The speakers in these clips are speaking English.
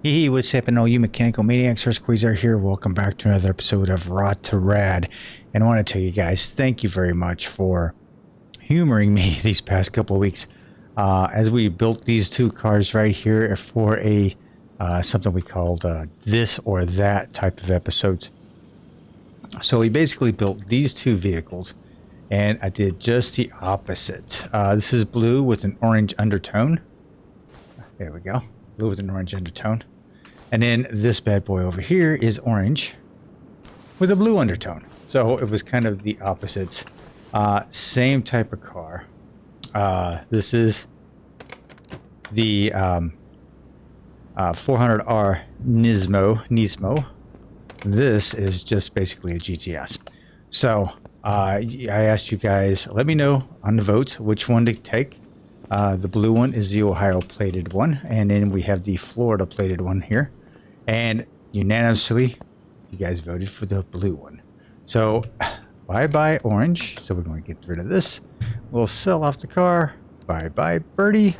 Hey, what's happening, all you mechanical maniacs? Hurst Quayzar here. Welcome back to another episode of Rot2Rad. And I want to tell you guys, thank you very much for humoring me these past couple of weeks. As we built these two cars right here for a something we called this or that type of episodes. So we basically built these two vehicles, and I did just the opposite. This is blue with an orange undertone. There we go. Blue with an orange undertone. And then this bad boy over here is orange with a blue undertone. So it was kind of the opposites. Same type of car. This is the 400R Nismo. This is just basically a GTS. So I asked you guys, let me know on the votes which one to take. The blue one is the Ohio plated one, and then we have the Florida plated one here. And unanimously, you guys voted for the blue one. So bye-bye orange. So we're going to get rid of this. We'll sell off the car. Bye-bye birdie.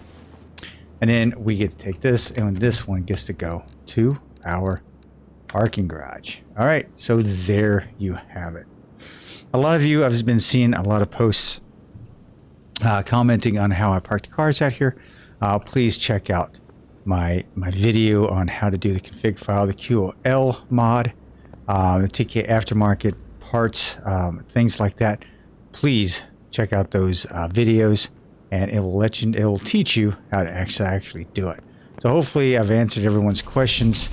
And then we get to take this, and this one gets to go to our parking garage. All right, so there you have it. A lot of you, I've been seeing a lot of posts commenting on how I park the cars out here. Please check out my video on how to do the config file, the QOL mod, the TK aftermarket parts, things like that. Please check out those videos, and it will teach you how to actually do it. So hopefully I've answered everyone's questions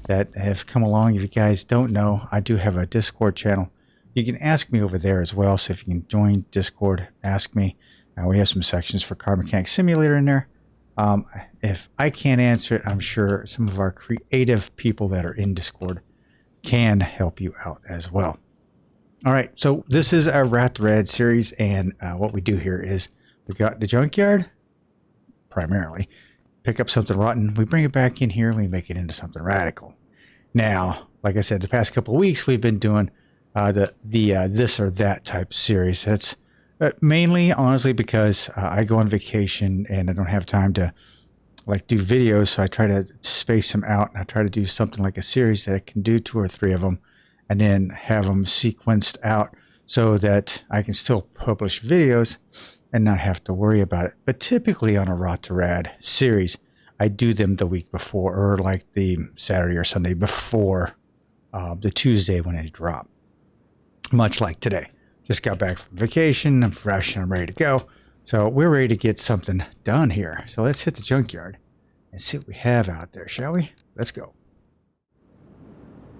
that have come along. If you guys don't know, I do have a Discord channel. You can ask me over there as well. So if you can join Discord, ask me. We have some sections for Car Mechanic Simulator in there. If I can't answer it, I'm sure some of our creative people that are in Discord can help you out as well. All right, so this is our Rot2Rad series, and what we do here is we got the junkyard, primarily, pick up something rotten, we bring it back in here, and we make it into something radical. Now, like I said, the past couple of weeks, we've been doing the this or that type series. That's mainly, honestly, because I go on vacation and I don't have time to do videos, so I try to space them out, and I try to do something like a series that I can do 2 or 3 of them and then have them sequenced out so that I can still publish videos and not have to worry about it. But typically on a Rot2Rad series, I do them the week before, or like the Saturday or Sunday before the Tuesday when they drop, much like today. Just got back from vacation, I'm fresh and I'm ready to go. So we're ready to get something done here. So let's hit the junkyard and see what we have out there, shall we? Let's go.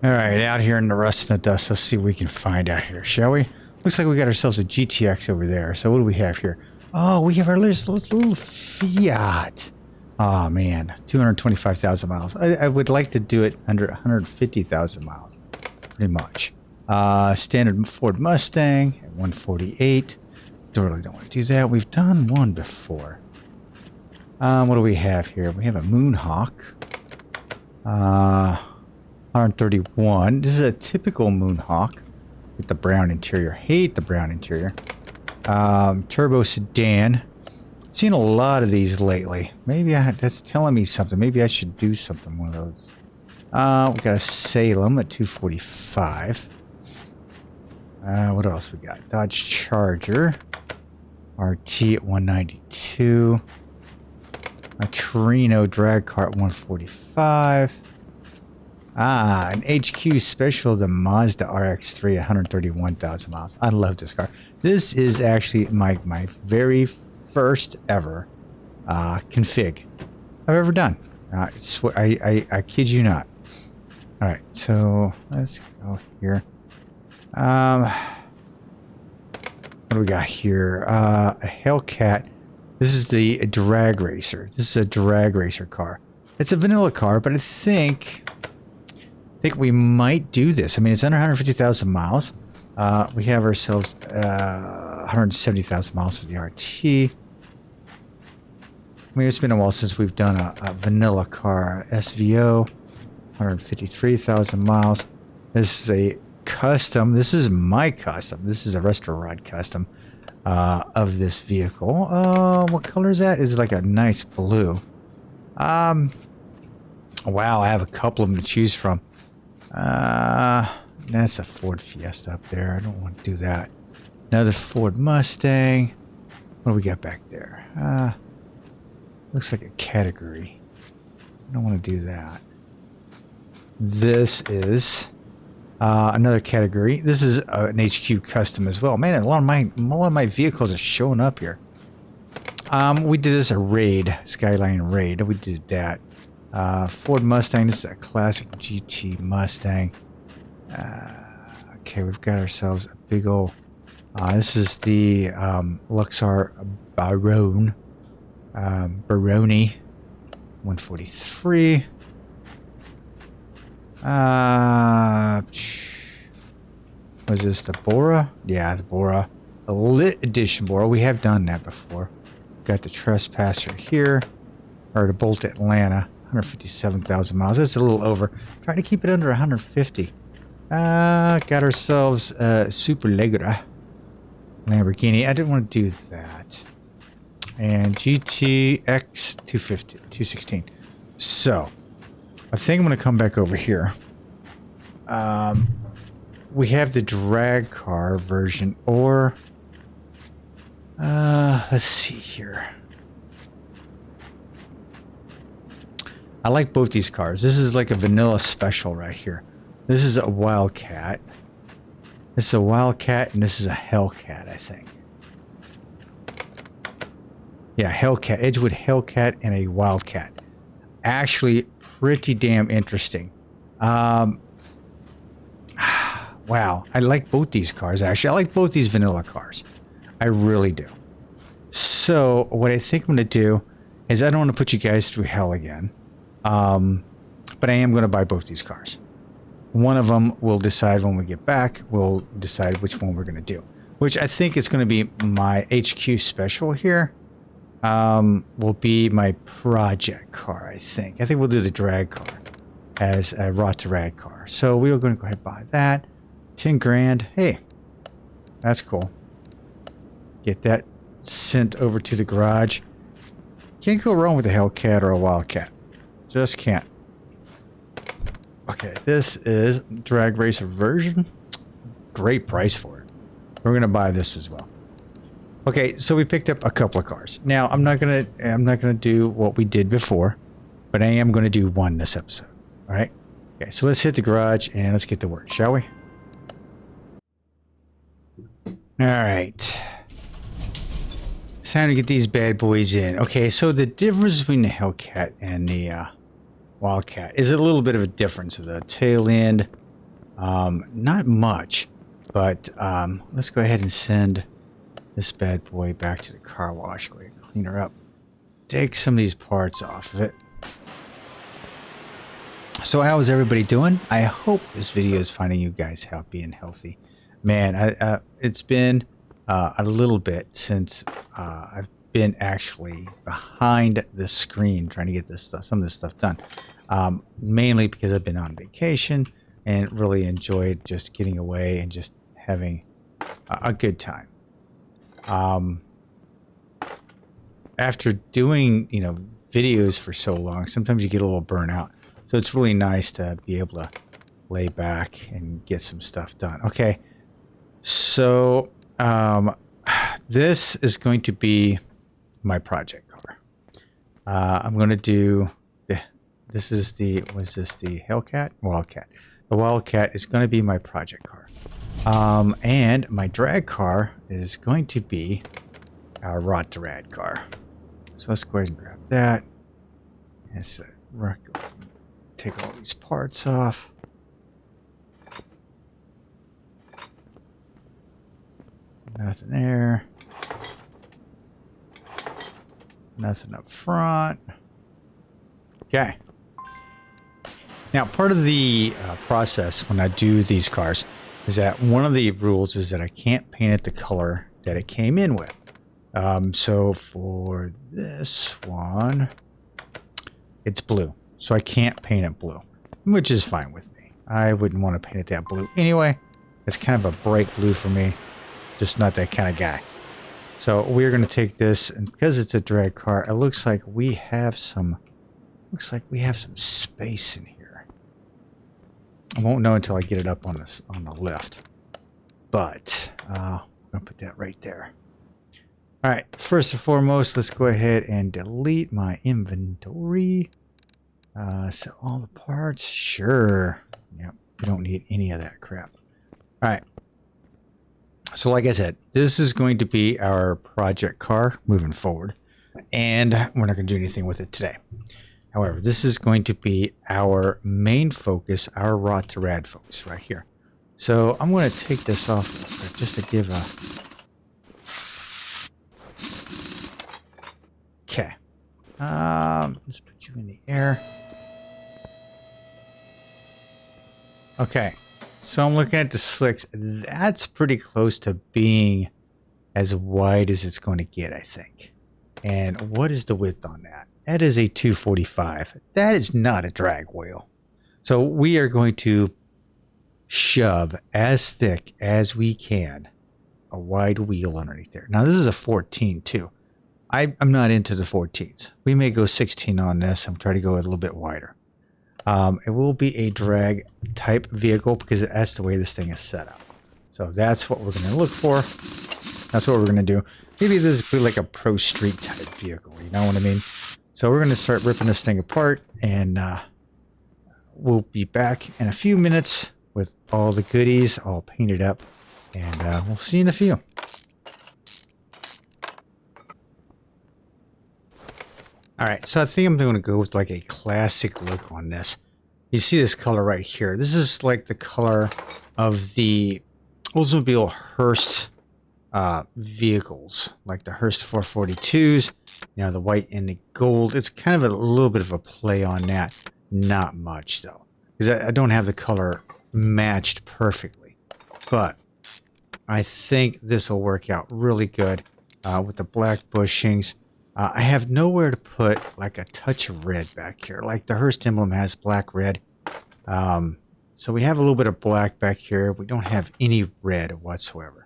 All right, out here in the rust and the dust, let's see what we can find out here, shall we? Looks like we got ourselves a GTX over there. So what do we have here? Oh, we have our little Fiat. Oh man, 225,000 miles. I would like to do it under 150,000 miles, pretty much. Standard Ford Mustang at 148. Really don't want to do that. We've done one before. What do we have here? We have a Moonhawk. 131. This is a typical Moonhawk with the brown interior. Hate the brown interior. Turbo sedan. Seen a lot of these lately. Maybe that's telling me something. Maybe I should do something one of those. We got a Salem at 245. What else we got? Dodge Charger. RT at 192. A Torino drag car at 145. An HQ special, the Mazda RX-3 at 131,000 miles. I love this car. This is actually my very first ever config I've ever done. I kid you not. All right, so let's go here. What do we got here? A Hellcat. This is the drag racer. This is a drag racer car. It's a vanilla car, but I think we might do this. I mean, it's under 150,000 miles. We have ourselves 170,000 miles for the RT. I mean, it's been a while since we've done a vanilla car. SVO, 153,000 miles. This is a custom. This is my custom. This is a Rot2Rad custom of this vehicle. What color is that? It's like a nice blue. Wow, I have a couple of them to choose from. That's a Ford Fiesta up there. I don't want to do that. Another Ford Mustang. What do we got back there? Looks like a category. I don't want to do that. This is another category. This is an HQ custom as well. Man, a lot of my vehicles are showing up here. We did this a raid, Skyline raid. We did that. Ford Mustang. This is a classic GT Mustang. Okay, we've got ourselves a big old. This is the Luxor Barone. Baroni 143. Was this the Bora? Yeah, the Bora. The Lit Edition Bora. We have done that before. Got the Trespasser here. Or the Bolt Atlanta. 157,000 miles. That's a little over. Trying to keep it under 150. Got ourselves a Super Legra Lamborghini. I didn't want to do that. And GTX 216. So, I think I'm going to come back over here. We have the drag car version, or let's see here. I like both these cars. This is like a vanilla special right here. This is a Wildcat. This is a Wildcat, and this is a Hellcat, I think. Yeah, Hellcat. Edgewood Hellcat and a Wildcat. Actually, pretty damn interesting. Wow. I like both these cars, actually. I like both these vanilla cars. I really do. So, what I think I'm going to do is I don't want to put you guys through hell again. But I am going to buy both these cars. One of them we'll decide when we get back. We'll decide which one we're going to do. Which I think is going to be my HQ special here. Will be my project car, I think. I think we'll do the drag car as a Rot2Rad car. So we're going to go ahead and buy that. 10 grand. Hey, that's cool. Get that sent over to the garage. Can't go wrong with a Hellcat or a Wildcat. Just can't. Okay, this is drag racer version. Great price for it. We're gonna buy this as well. Okay, so we picked up a couple of cars. Now I'm not gonna do what we did before, but I am gonna do one this episode. All right. Okay, so let's hit the garage and let's get to work, shall we? All right. It's time to get these bad boys in. Okay, so the difference between the Hellcat and the Wildcat is a little bit of a difference of the tail end. Not much, but let's go ahead and send this bad boy back to the car wash. Go ahead and clean her up. Take some of these parts off of it. So how is everybody doing? I hope this video is finding you guys happy and healthy. Man, it's been a little bit since I've been actually behind the screen trying to get this stuff, some of this stuff done. Mainly because I've been on vacation and really enjoyed just getting away and just having a good time. After doing, videos for so long, sometimes you get a little burnout. So it's really nice to be able to lay back and get some stuff done. Okay. So, this is going to be my project car. I'm going to do, this is the, was this the Hellcat? Wildcat. The Wildcat is going to be my project car. And my drag car is going to be our Rot2Rad car. So let's go ahead and grab that. Let's take all these parts off. Nothing there. Nothing up front. Okay. Now, part of the process when I do these cars is that one of the rules is that I can't paint it the color that it came in with. So for this one, it's blue. So I can't paint it blue, which is fine with me. I wouldn't want to paint it that blue anyway. It's kind of a bright blue for me. Just not that kind of guy. So we're going to take this, and because it's a drag car, it looks like we have some looks like we have some space in here. I won't know until I get it up on this on the lift. But I'm gonna put that right there. All right, first and foremost, let's go ahead and delete my inventory. So all the parts, sure. Yep, we don't need any of that crap. All right. So like I said, this is going to be our project car moving forward. And we're not going to do anything with it today. However, this is going to be our main focus, our Rot2Rad focus right here. So I'm going to take this off just to give a... Okay. Let's put you in the air. Okay. So I'm looking at the slicks. That's pretty close to being as wide as it's going to get, I think. And what is the width on that? That is a 245. That is not a drag wheel. So we are going to shove as thick as we can a wide wheel underneath there. Now this is a 14 too. I'm not into the 14s. We may go 16 on this and try to go a little bit wider. It will be a drag type vehicle because that's the way this thing is set up. So that's what we're going to look for. That's what we're going to do. Maybe this is like a pro street type vehicle. You know what I mean? So we're going to start ripping this thing apart, and we'll be back in a few minutes with all the goodies all painted up, and we'll see you in a few. All right, so I think I'm going to go with like a classic look on this. You see this color right here. This is like the color of the Oldsmobile Hurst vehicles, like the Hurst 442s, you know, the white and the gold. It's kind of a little bit of a play on that. Not much, though, because I don't have the color matched perfectly. But I think this will work out really good with the black bushings. I have nowhere to put like a touch of red back here. Like the Hurst emblem has black red. So we have a little bit of black back here. We don't have any red whatsoever.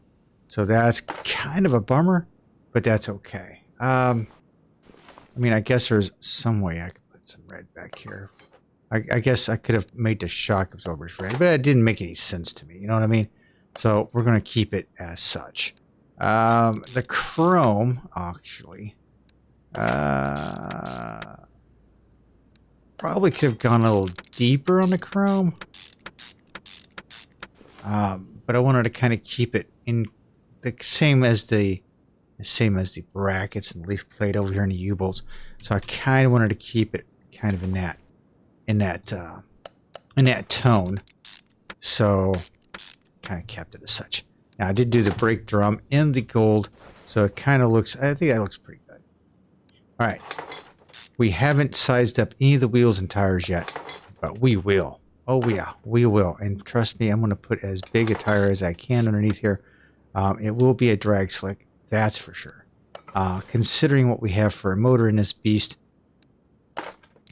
So that's kind of a bummer, but that's okay. I mean, I guess there's some way I could put some red back here. I guess I could have made the shock absorbers red, but it didn't make any sense to me. You know what I mean? So we're going to keep it as such. The chrome, actually... probably could have gone a little deeper on the chrome, but I wanted to kind of keep it in the same as the brackets and leaf plate over here in the U-bolts. So I kind of wanted to keep it kind of in that tone. So kind of kept it as such. Now I did do the brake drum in the gold, so it kind of looks. I think that looks pretty good. All right, we haven't sized up any of the wheels and tires yet, but we will. Oh yeah, we will. And trust me, I'm going to put as big a tire as I can underneath here. It will be a drag slick, that's for sure. Considering what we have for a motor in this beast,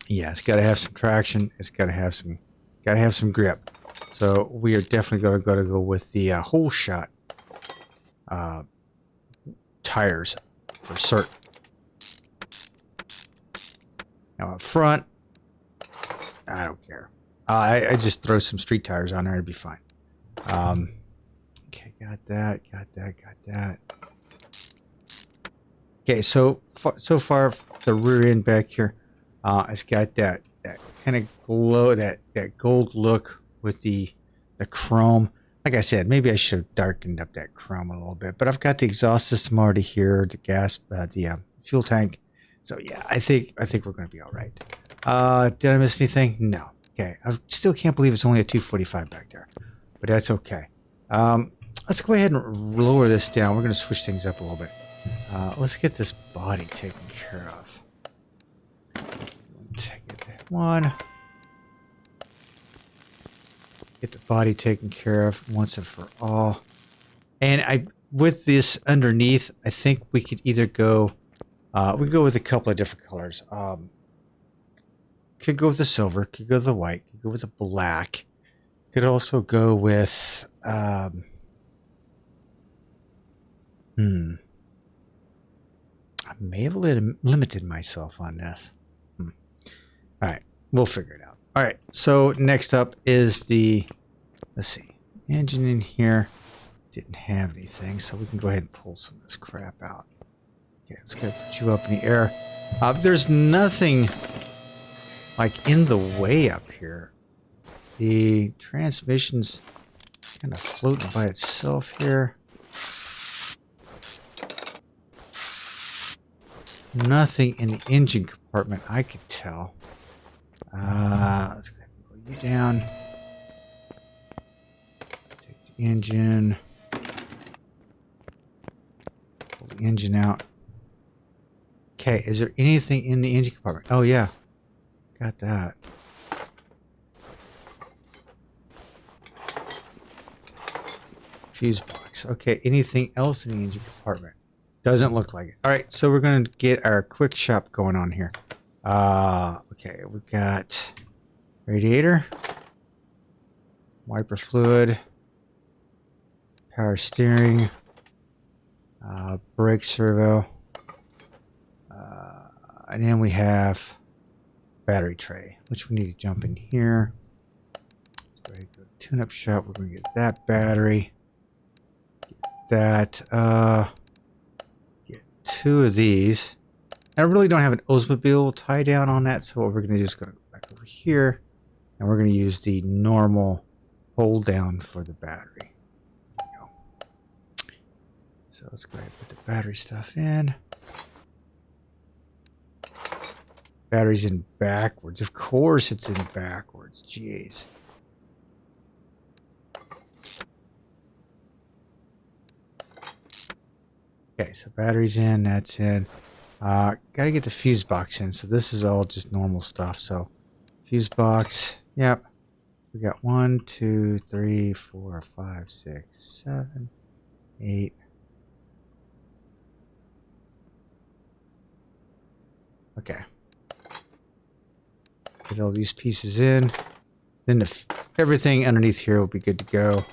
yeah, it's got to have some traction. It's got to have some grip. So we are definitely going to go with the whole shot tires for certain. Now up front, I don't care. I just throw some street tires on there, it'd be fine. Okay, got that. Okay, so far the rear end back here, it's got that kind of glow, that gold look with the chrome. Like I said, maybe I should have darkened up that chrome a little bit, but I've got the exhaust system already here, the gas, the fuel tank. So yeah, I think we're going to be all right. Did I miss anything? No. Okay, I still can't believe it's only a 245 back there, but that's okay. Let's go ahead and lower this down. We're going to switch things up a little bit. Let's get this body taken care of. Take it one. Get the body taken care of once and for all. And with this underneath, I think we could either go. We go with a couple of different colors. Could go with the silver, could go with the white, could go with the black. Could also go with I may have limited myself on this. All right, we'll figure it out. All right, so next up is the, let's see, engine in here. Didn't have anything, so we can go ahead and pull some of this crap out. Okay, let's go put you up in the air. There's nothing like in the way up here. The transmission's kind of floating by itself here. Nothing in the engine compartment I could tell. Let's go ahead and pull you down. Take the engine. Pull the engine out. Okay, is there anything in the engine compartment? Oh yeah, got that. Fuse box. Okay, anything else in the engine compartment? Doesn't look like it. All right, so we're going to get our quick shop going on here. Okay, we've got radiator, wiper fluid, power steering, brake servo, and then we have battery tray, which we need to jump in here. Let's go ahead and go to tune-up shop. We're going to get that battery. Get that. Get 2 of these. I really don't have an Oldsmobile tie down on that, so what we're going to do is go back over here, and we're going to use the normal hold down for the battery. There we go. So let's go ahead and put the battery stuff in. Battery's in backwards. Of course it's in backwards. Jeez. Okay, so battery's in, that's in. Gotta get the fuse box in. So this is all just normal stuff. So fuse box, yep. We got 1, 2, 3, 4, 5, 6, 7, 8. Okay. Get all these pieces in. Then everything underneath here will be good to go.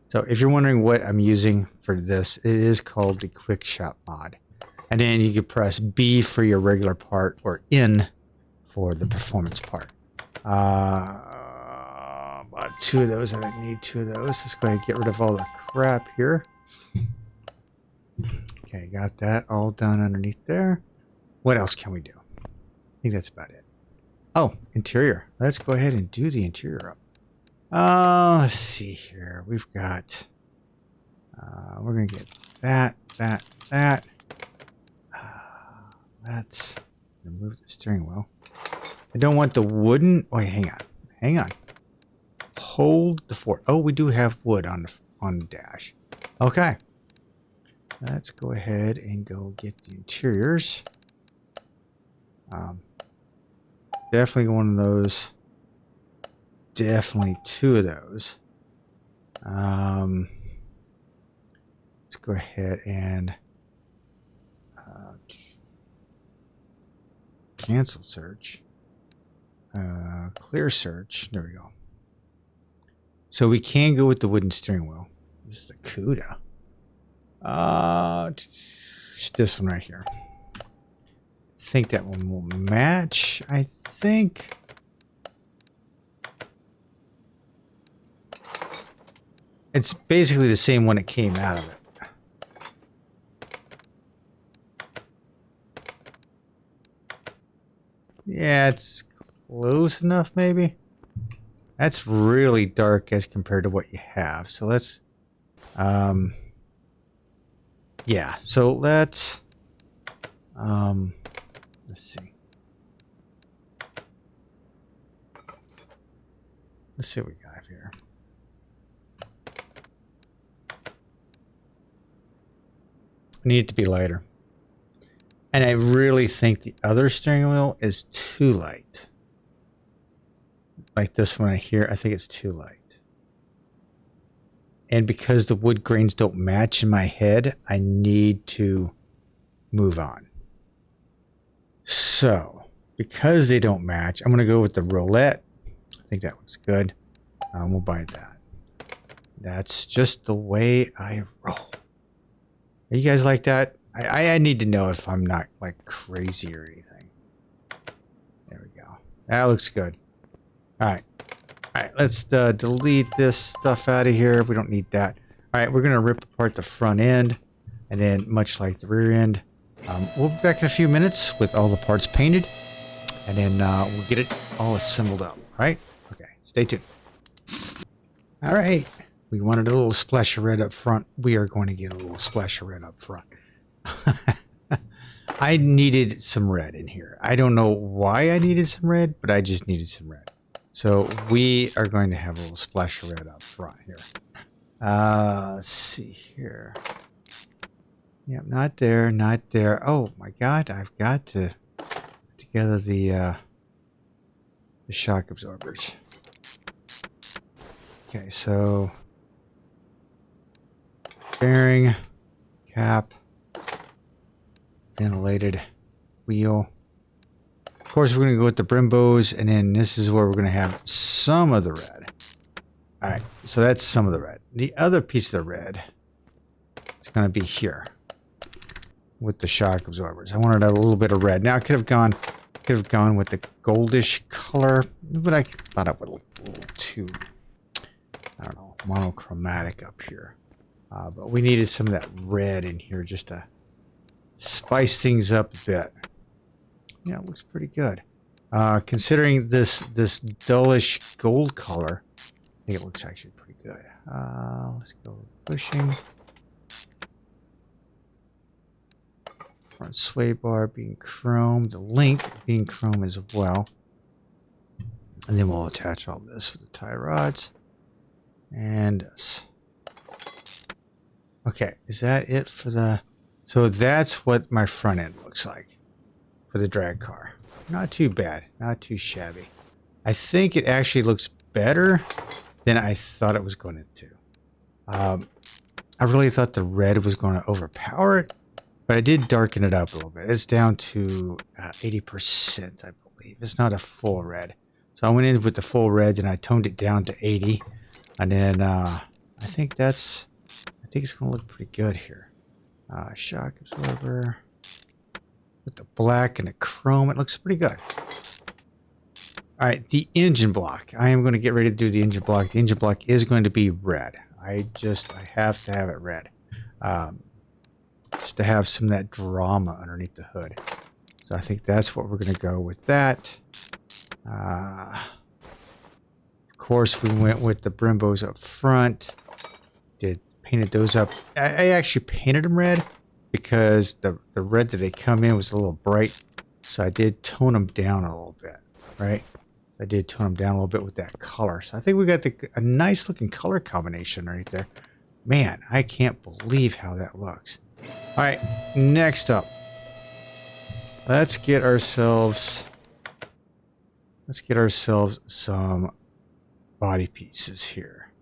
So if you're wondering what I'm using for this, it is called the Quick Shop mod. And then you can press B for your regular part or N for the performance part. About 2 of those. I don't need 2 of those. Let's go ahead and get rid of all the crap here. Okay, got that all done underneath there. What else can we do? I think that's about it. Oh, interior. Let's go ahead and do the interior up. Let's see here. We've got, we're going to get that. Let's remove the steering wheel. I don't want the wooden, wait, hang on. Hold the fort. Oh, we do have wood on the dash. Okay. Let's go ahead and go get the interiors. Definitely one of those. Definitely 2 of those. Let's go ahead and cancel search. Clear search. There we go. So we can go with the wooden steering wheel. This is the CUDA. This one right here. I think that one will match. I think. It's basically the same one that came out of it. Yeah, it's close enough, maybe. That's really dark as compared to what you have. So let's, yeah. So let's see. Let's see what we got here. I need it to be lighter. And I really think the other steering wheel is too light. Like this one right here, I think it's too light. And because the wood grains don't match in my head, I need to move on. So, because they don't match, I'm going to go with the roulette. I think that looks good. We'll buy that. That's just the way I roll. Are you guys like that? I need to know if I'm not like crazy or anything. There we go. That looks good. All right. All right, let's delete this stuff out of here. We don't need that. All right, we're going to rip apart the front end. And then, much like the rear end, we'll be back in a few minutes with all the parts painted. And then we'll get it all assembled up. All right? Okay, stay tuned. All right. We wanted a little splash of red up front. We are going to get a little splash of red up front. I needed some red in here. I don't know why I needed some red, but I just needed some red. So we are going to have a little splash of red up front here. Let's see here. Yep, not there, not there. Oh my God, I've got to put together the shock absorbers. Okay, so bearing, cap, ventilated wheel. Of course, we're going to go with the Brimbos, and then this is where we're going to have some of the red. All right, so that's some of the red. The other piece of the red is going to be here with the shock absorbers. I wanted a little bit of red. Now I could have gone with the goldish color, but I thought it would look a little too, I don't know, monochromatic up here. But we needed some of that red in here just to spice things up a bit. Yeah, it looks pretty good. Considering this dullish gold color, I think it looks actually pretty good. Let's go pushing. Front sway bar being chrome, the link being chrome as well. And then we'll attach all this with the tie rods. And this. Okay, is that it for the... So that's what my front end looks like for the drag car. Not too bad, not too shabby. I think it actually looks better than I thought it was going to. I really thought the red was going to overpower it, but I did darken it up a little bit. It's down to 80%, I believe. It's not a full red. So I went in with the full red and I toned it down to 80. And then I think it's going to look pretty good here. Shock absorber with the black and the chrome. It looks pretty good. All right, the engine block. I am going to get ready to do the engine block. The engine block is going to be red. I have to have it red. Just to have some of that drama underneath the hood. So I think that's what we're going to go with that. Of course, we went with the Brimbos up front. Painted those up. I actually painted them red because the red that they come in was a little bright. So I did tone them down a little bit, right? I did tone them down a little bit with that color. So I think we got a nice looking color combination right there. Man, I can't believe how that looks. All right, next up, let's get ourselves some body pieces here.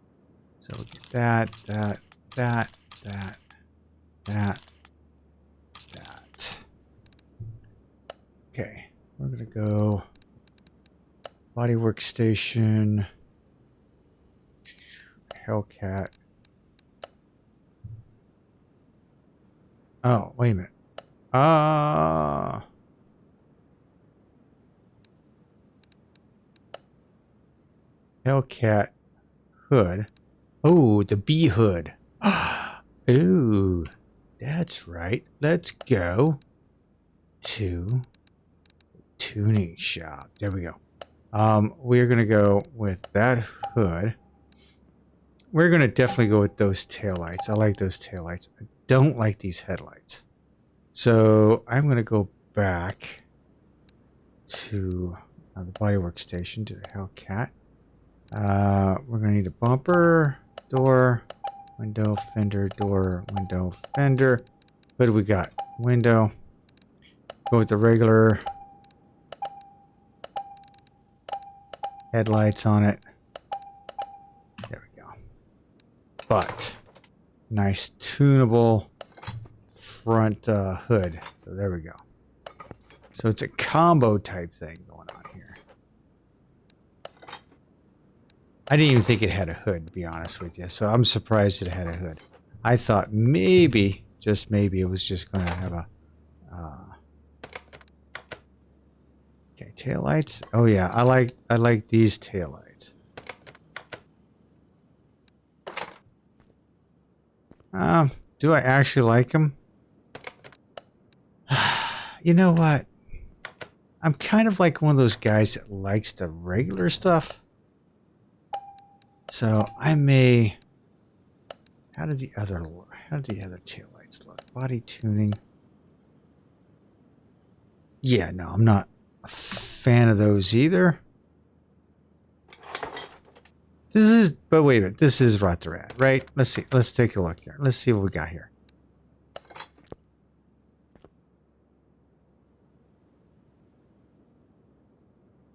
So we'll get that. Okay, we're gonna go body workstation, Hellcat. Oh, wait a minute. Hellcat hood. Oh, the B hood. Ooh, that's right. Let's go to tuning shop. There we go. We're gonna go with that hood. We're gonna definitely go with those taillights. I like those taillights. I don't like these headlights. So I'm gonna go back to the body workstation, to the Hellcat. We're gonna need a bumper, door, window, fender, door, window, fender. What do we got? Window. Go with the regular headlights on it. There we go. But nice tunable front hood. So there we go. So it's a combo type thing going on here. I didn't even think it had a hood, to be honest with you. So I'm surprised it had a hood. I thought maybe, just maybe, it was just going to have a... okay, taillights. Oh yeah, I like these taillights. Do I actually like them? You know what? I'm kind of like one of those guys that likes the regular stuff. So I may... How did the other taillights look? Body tuning. Yeah, no, I'm not a fan of those either. This is... But wait a minute. This is Rot2Rad, right? Let's see. Let's take a look here. Let's see what we got here.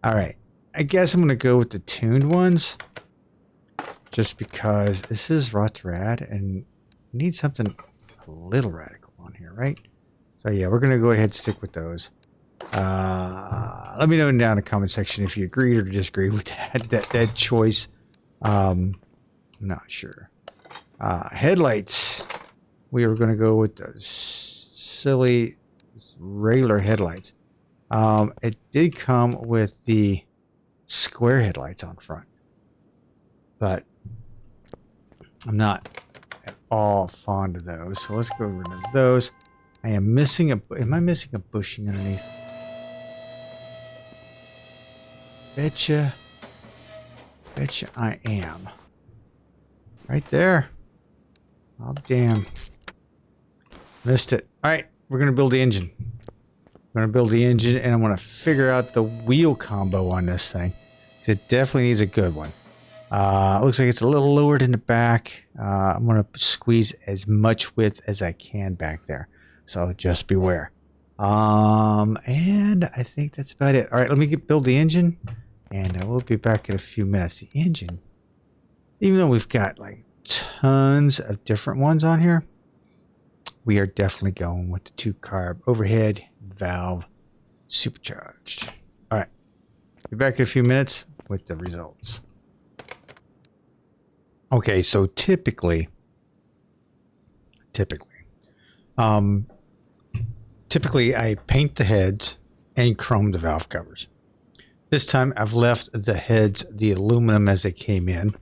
Alright, I guess I'm going to go with the tuned ones. Just because this is Rot2Rad and we need something a little radical on here, right? So yeah, we're going to go ahead and stick with those. Let me know down in the comment section if you agreed or disagree with that choice. I'm not sure. Headlights. We were going to go with the silly regular headlights. It did come with the square headlights on front, but I'm not at all fond of those. So let's go rid of those. I am missing a... Am I missing a bushing underneath? Betcha I am. Right there. Oh, damn. Missed it. All right, we're going to build the engine. I'm going to build the engine, and I'm going to figure out the wheel combo on this thing. It definitely needs a good one. Looks like it's a little lowered in the back. I'm going to squeeze as much width as I can back there. So just beware. And I think that's about it. All right, let me build the engine, and we'll be back in a few minutes. The engine, even though we've got like tons of different ones on here, we are definitely going with the 2-carb overhead valve supercharged. All right, be back in a few minutes with the results. Okay, so typically I paint the heads and chrome the valve covers. This time I've left the heads the aluminum as they came in,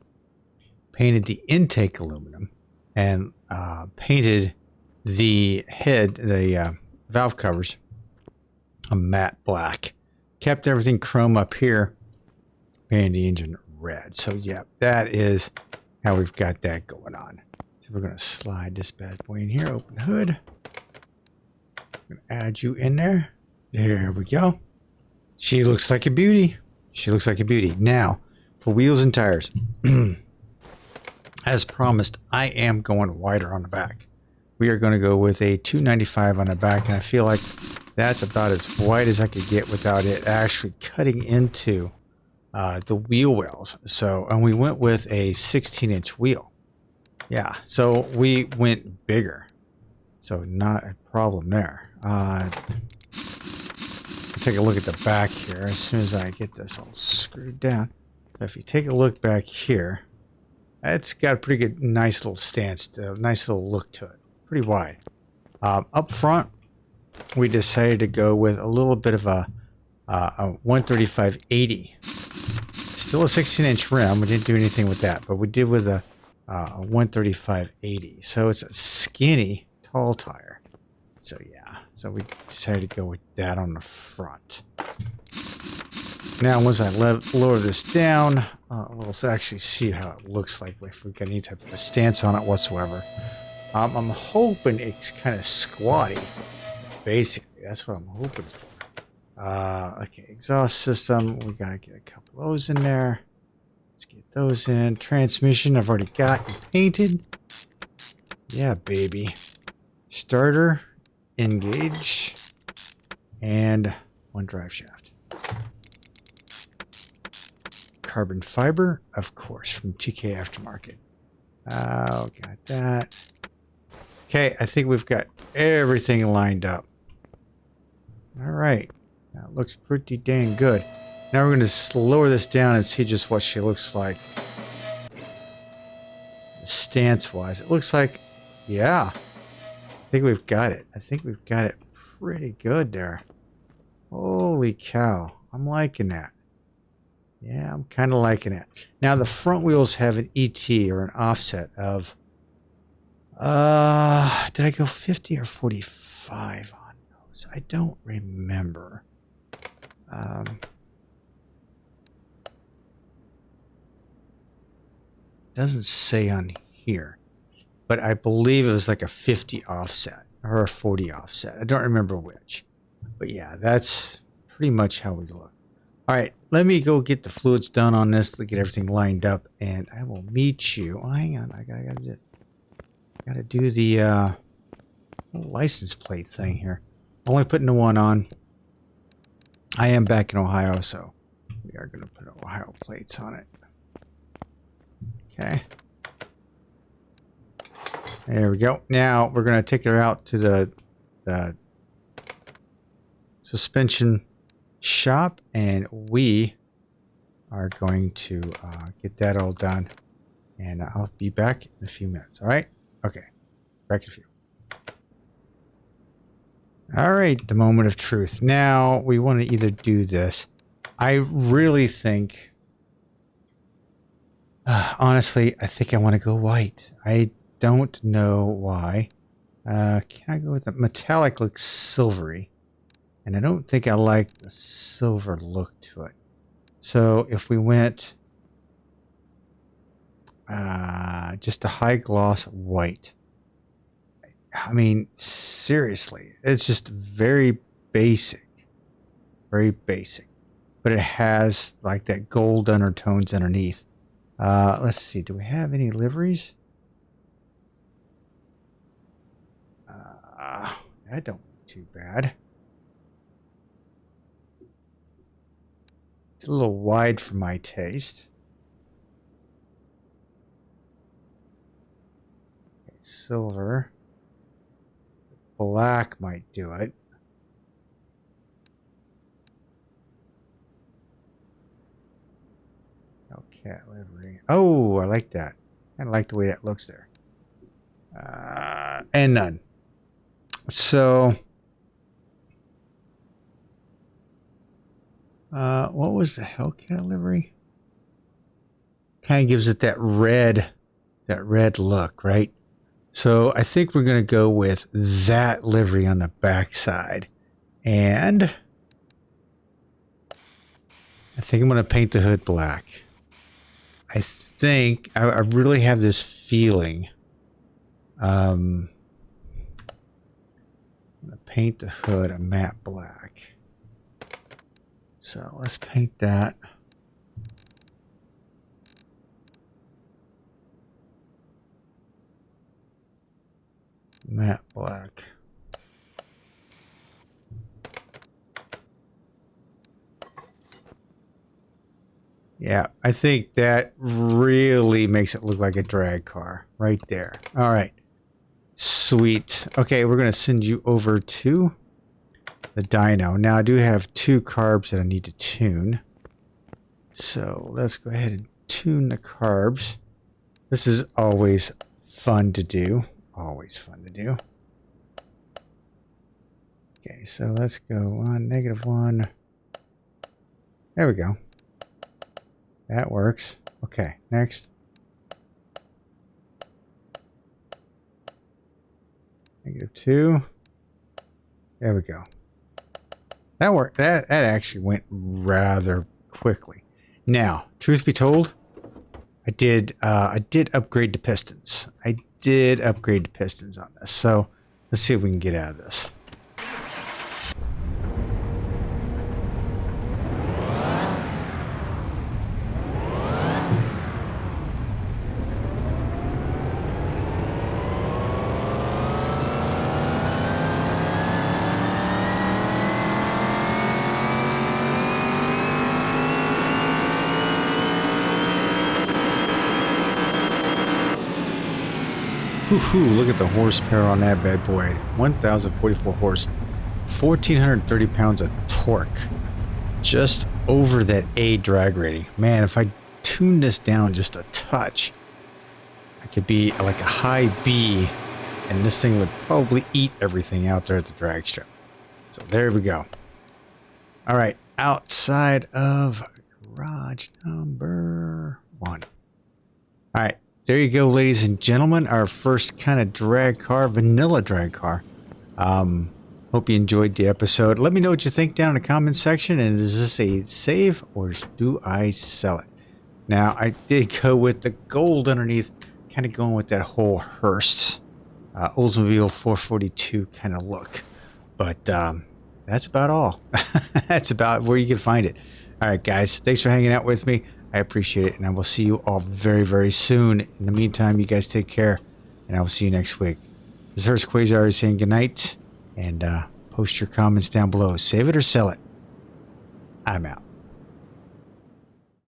painted the intake aluminum, and painted the valve covers a matte black. Kept everything chrome up here, painted the engine red. So yeah, that is how we've got that going on. So we're going to slide this bad boy in here, open hood. I'm going to add you in there. There we go. She looks like a beauty. She looks like a beauty. Now, for wheels and tires. As promised, I am going wider on the back. We are going to go with a 295 on the back, and I feel like that's about as wide as I could get without it actually cutting into the wheel wells. So, and we went with a 16-inch wheel. Yeah, so we went bigger. So not a problem there. Take a look at the back here as soon as I get this all screwed down. So if you take a look back here, it's got a pretty good, nice little stance, nice little look to it. Pretty wide. Up front, we decided to go with a little bit of a 135/80. Still a 16-inch rim. We didn't do anything with that, but we did with a 135/80. So it's a skinny, tall tire. So yeah, so we decided to go with that on the front. Now, once I lower this down, we'll actually see how it looks like if we've got any type of a stance on it whatsoever. I'm hoping it's kind of squatty. Basically, that's what I'm hoping for. Okay, exhaust system. We gotta get a couple of those in there. Let's get those in. Transmission, I've already got and painted. Yeah, baby. Starter, engage, and one drive shaft. Carbon fiber, of course, from TK Aftermarket. Oh, got that. Okay, I think we've got everything lined up. All right, that looks pretty dang good. Now we're going to lower this down and see just what she looks like stance-wise. It looks like, yeah, I think we've got it. I think we've got it pretty good there. Holy cow. I'm liking that. Yeah, I'm kind of liking it. Now, the front wheels have an ET or an offset of, did I go 50 or 45 on those? I don't remember. Doesn't say on here, but I believe it was like a 50 offset or a 40 offset. I don't remember which, but yeah, that's pretty much how we look. All right, let me go get the fluids done on this to get everything lined up, and I will meet you. Oh, hang on, I gotta do the license plate thing here. Only putting the one on. I am back in Ohio, so we are gonna put Ohio plates on it. Okay. There we go. Now we're going to take her out to the suspension shop, and we are going to get that all done. And I'll be back in a few minutes. All right? Okay. Back in a few. All right. The moment of truth. Now we want to either do this. I really think... honestly, I think I want to go white. I don't know why. Can I go with the metallic? Looks silvery, and I don't think I like the silver look to it. So if we went just a high gloss white, I mean, seriously, it's just very basic, but it has like that gold undertones underneath. Let's see. Do we have any liveries? That don't look too bad. It's a little wide for my taste. Okay, silver. Black might do it. Cat livery. Oh, I like that. I like the way that looks there. And none. So, what was the Hellcat livery? Kind of gives it that red look, right? So I think we're going to go with that livery on the backside, and I think I'm going to paint the hood black. I think I really have this feeling. I'm gonna paint the hood a matte black. So let's paint that. Matte black. Yeah, I think that really makes it look like a drag car right there. All right. Sweet. Okay, we're going to send you over to the dyno. Now, I do have 2 carbs that I need to tune. So let's go ahead and tune the carbs. This is always fun to do. Always fun to do. Okay, so let's go on -1. There we go. That works. Okay, next. -2. There we go. That worked. That actually went rather quickly. Now, truth be told, I did upgrade the pistons. I did upgrade the pistons on this. So let's see if we can get out of this. Whew, look at the horsepower on that bad boy. 1,044 horse. 1,430 pounds of torque. Just over that A drag rating. Man, if I tune this down just a touch, it could be like a high B, and this thing would probably eat everything out there at the drag strip. So there we go. All right, outside of garage number 1. All right, there you go, ladies and gentlemen. Our first kind of drag car, vanilla drag car. Hope you enjoyed the episode. Let me know what you think down in the comment section. And is this a save or do I sell it? Now, I did go with the gold underneath, kind of going with that whole Hurst Oldsmobile 442 kind of look. But that's about all. That's about where you can find it. All right, guys. Thanks for hanging out with me. I appreciate it. And I will see you all very, very soon. In the meantime, you guys take care. And I will see you next week. This is Hurst Quayzar saying goodnight. And post your comments down below. Save it or sell it. I'm out.